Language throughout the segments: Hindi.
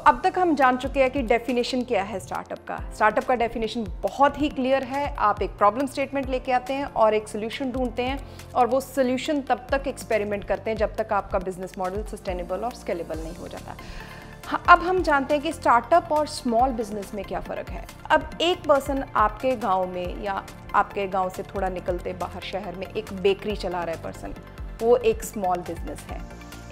अब तक हम जान चुके हैं कि डेफिनेशन क्या है स्टार्टअप का। स्टार्टअप का डेफिनेशन बहुत ही क्लियर है। आप एक प्रॉब्लम स्टेटमेंट लेके आते हैं और एक सोल्यूशन ढूंढते हैं, और वो सोल्यूशन तब तक एक्सपेरिमेंट करते हैं जब तक आपका बिजनेस मॉडल सस्टेनेबल और स्केलेबल नहीं हो जाता। अब हम जानते हैं कि स्टार्टअप और स्मॉल बिजनेस में क्या फ़र्क है। अब एक पर्सन आपके गांव में या आपके गांव से थोड़ा निकलते बाहर शहर में एक बेकरी चला रहा है पर्सन, वो एक स्मॉल बिजनेस है।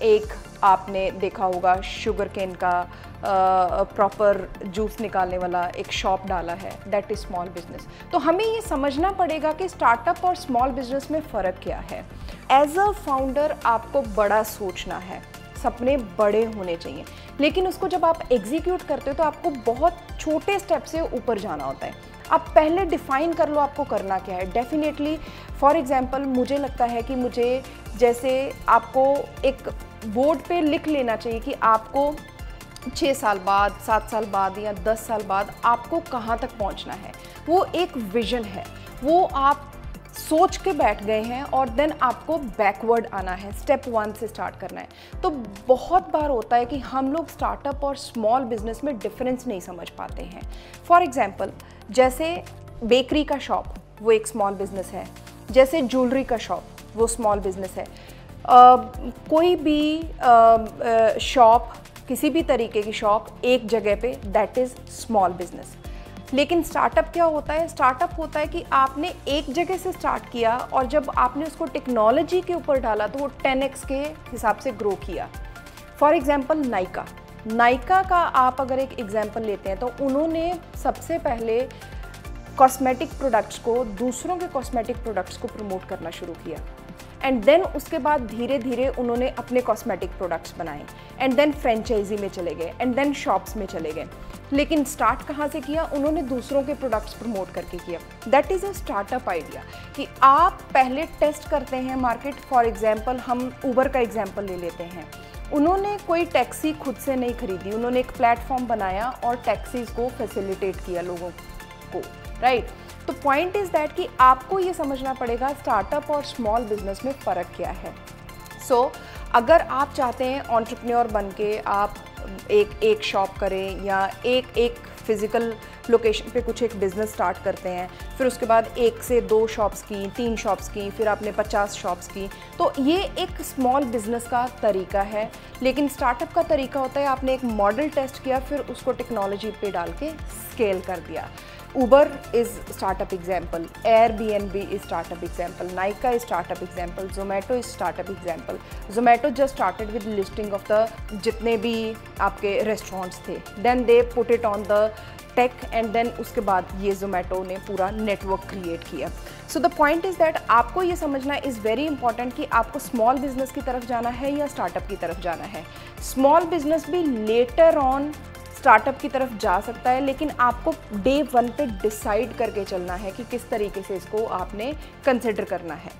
एक आपने देखा होगा शुगर केन का प्रॉपर जूस निकालने वाला एक शॉप डाला है, दैट इज़ स्मॉल बिजनेस। तो हमें ये समझना पड़ेगा कि स्टार्टअप और स्मॉल बिजनेस में फ़र्क क्या है। एज अ फाउंडर आपको बड़ा सोचना है, सपने बड़े होने चाहिए, लेकिन उसको जब आप एग्जीक्यूट करते हो तो आपको बहुत छोटे स्टेप से ऊपर जाना होता है। आप पहले डिफ़ाइन कर लो आपको करना क्या है। डेफिनेटली फॉर एग्जांपल मुझे लगता है कि मुझे जैसे आपको एक बोर्ड पे लिख लेना चाहिए कि आपको 6 साल बाद, 7 साल बाद या 10 साल बाद आपको कहाँ तक पहुँचना है। वो एक विजन है, वो आप सोच के बैठ गए हैं और देन आपको बैकवर्ड आना है, स्टेप 1 से स्टार्ट करना है। तो बहुत बार होता है कि हम लोग स्टार्टअप और स्मॉल बिजनेस में डिफरेंस नहीं समझ पाते हैं। फॉर एग्जांपल जैसे बेकरी का शॉप वो एक स्मॉल बिजनेस है, जैसे ज्वेलरी का शॉप वो स्मॉल बिजनेस है। कोई भी शॉप, किसी भी तरीके की शॉप एक जगह पे, दैट इज़ स्मॉल बिजनेस। लेकिन स्टार्टअप क्या होता है? स्टार्टअप होता है कि आपने एक जगह से स्टार्ट किया और जब आपने उसको टेक्नोलॉजी के ऊपर डाला तो वो 10x के हिसाब से ग्रो किया। फॉर एग्जांपल नाइका का आप अगर एक एग्जांपल लेते हैं तो उन्होंने सबसे पहले कॉस्मेटिक प्रोडक्ट्स को, दूसरों के कॉस्मेटिक प्रोडक्ट्स को प्रमोट करना शुरू किया, एंड देन उसके बाद धीरे धीरे उन्होंने अपने कॉस्मेटिक प्रोडक्ट्स बनाए, एंड देन फ्रेंचाइजी में चले गए, एंड देन शॉप्स में चले गए। लेकिन स्टार्ट कहाँ से किया? उन्होंने दूसरों के प्रोडक्ट्स प्रमोट करके किया। That is a startup idea कि आप पहले टेस्ट करते हैं मार्केट। फॉर एग्जांपल हम ऊबर का एग्जांपल ले लेते हैं। उन्होंने कोई टैक्सी खुद से नहीं खरीदी, उन्होंने एक प्लेटफॉर्म बनाया और टैक्सीज़ को फैसिलिटेट किया लोगों को, राइट। तो पॉइंट इज़ दैट कि आपको ये समझना पड़ेगा स्टार्टअप और स्मॉल बिजनेस में फ़र्क क्या है। सो अगर आप चाहते हैं एंटरप्रेन्योर बन के आप एक शॉप करें या एक फिज़िकल लोकेशन पे कुछ एक बिज़नेस स्टार्ट करते हैं, फिर उसके बाद 1 से 2 शॉप्स की, 3 शॉप्स की, फिर आपने 50 शॉप्स की, तो ये एक स्मॉल बिज़नेस का तरीका है। लेकिन स्टार्टअप का तरीका होता है आपने एक मॉडल टेस्ट किया, फिर उसको टेक्नोलॉजी पे डाल के स्केल कर दिया। Uber is startup example, Airbnb is startup example, Nykaa is startup example, Zomato is startup example. Zomato just started with listing of the जितने भी आपके restaurants थे, then they put it on the tech and then उसके बाद ये Zomato ने पूरा network create किया। So the point is that आपको ये समझना is very important कि आपको small business की तरफ जाना है या startup की तरफ जाना है। Small business भी later on स्टार्टअप की तरफ जा सकता है, लेकिन आपको डे 1 पे डिसाइड करके चलना है कि किस तरीके से इसको आपने कंसिडर करना है।